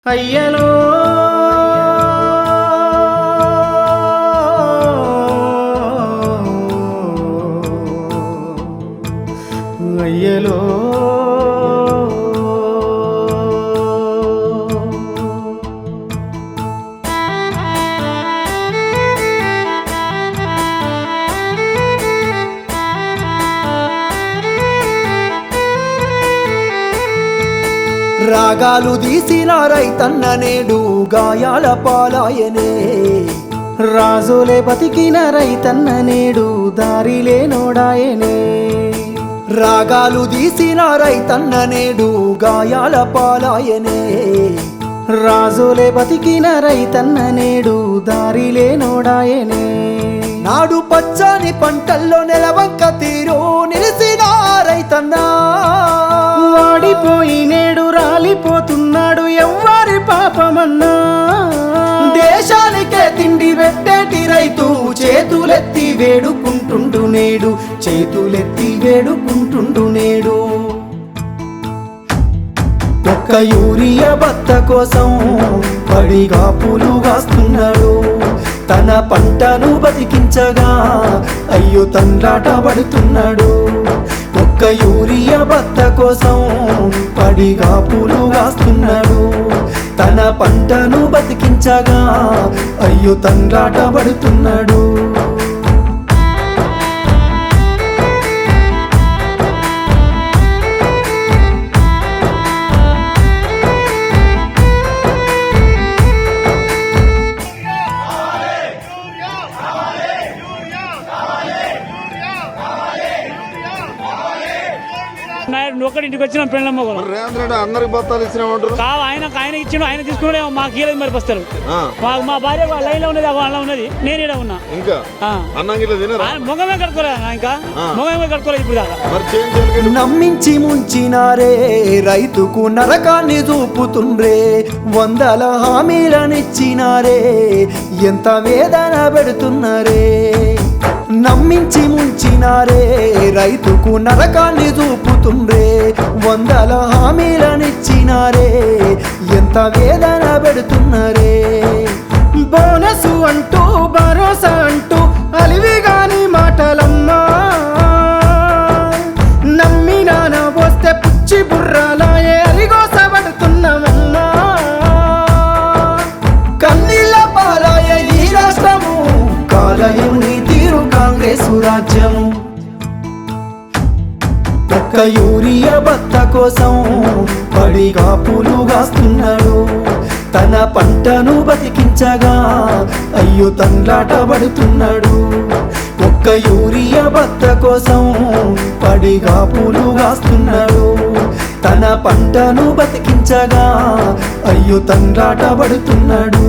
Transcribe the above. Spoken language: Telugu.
అయ్యలో అయ్యలో రాగాలు తీసిన రైతన్న నేడు గాయాల పాలాయనే రాజులే బతికిన రైతన్న నేడు దారిలే నోడాయనే రాగాలు తీసిన రైతన్న నేడు గాయాల పాలాయనే రాజులే బతికిన రైతన్న నేడు దారిలే నోడాయనే నాడు పచ్చని పంటల్లో నెలవంక తీరు నిలిసిన రైతన్న వాడిపోయి నేడు రాలిపోతున్నాడు ఎవ్వరి పాపమన్నా దేశానికే తిండి పెట్టేటి రైతు చేతులెత్తి వేడుకుంటుండు నేడు చేతులెత్తి వేడుకుంటుండు నేడు ఒక్క యూరియా బత్త కోసం పడిగా పూలు కాస్తున్నాడు తన పంటను బతికించగా అయ్యో తండ్రాట పడుతున్నాడు ఒక్క యూరియా బత్త కోసం పడిగా పూలు కాస్తున్నాడు తన పంటను బతికించగా అయ్యో తండ్రాట పడుతున్నాడు ఒకటి ఇంటికి వచ్చిన పెళ్ళమ్మ రేవంత్ రెడ్డి అందరికి బత్తాలు ఇచ్చినామంటారు కావు ఆయన ఇచ్చిండు ఆయన తీసుకున్నాడే మాకు ఇయ్యలేదు మరి బస్తారు మా భార్య లైన్ లో ఉన్నది వాళ్ళ ఉన్నది నేను ఇక్కడ ఉన్నా ఇంకా అన్నం గిట్ల తినరా మొగమే కట్టుకోలేదు ఇంకా మొగమే కట్టుకోలేదు ఇప్పుడు దాకా మరి చేంజ్ నమ్మించి ముంచినారే రైతుకు నరకాన్ని చూపుతుండ్రే వందల హామీలనిచ్చినారే ఎంత వేదన పెడుతున్నారే నమ్మించి ముంచినారే రైతుకు నరకాన్ని చూపుతుండ్రే వందల హామీలనిచ్చినారే ఎంత వేదన పెడుతున్నారే బోనసు అంటూ భరోసా అంటూ అలివిగాని మాటలమ్మా నమ్మినాన వస్తే పుచ్చి బుర్రాలాయే అరిగోసబడుతున్నామమ్మా కన్నీళ్ళ పాలాయ ఈ రాష్ట్రము కాలయుని తీరు కాంగ్రెసు రాజ్యము ఒక్క యూరియా బత్త కోసం పడిగా పూలు కాస్తున్నాడు తన పంటను బతికించగా అయ్యో తండ్రాట పడుతున్నాడు ఒక్క యూరియా బత్త కోసం పడిగా పూలు కాస్తున్నాడు తన పంటను బతికించగా అయ్యో తండ్రాట పడుతున్నాడు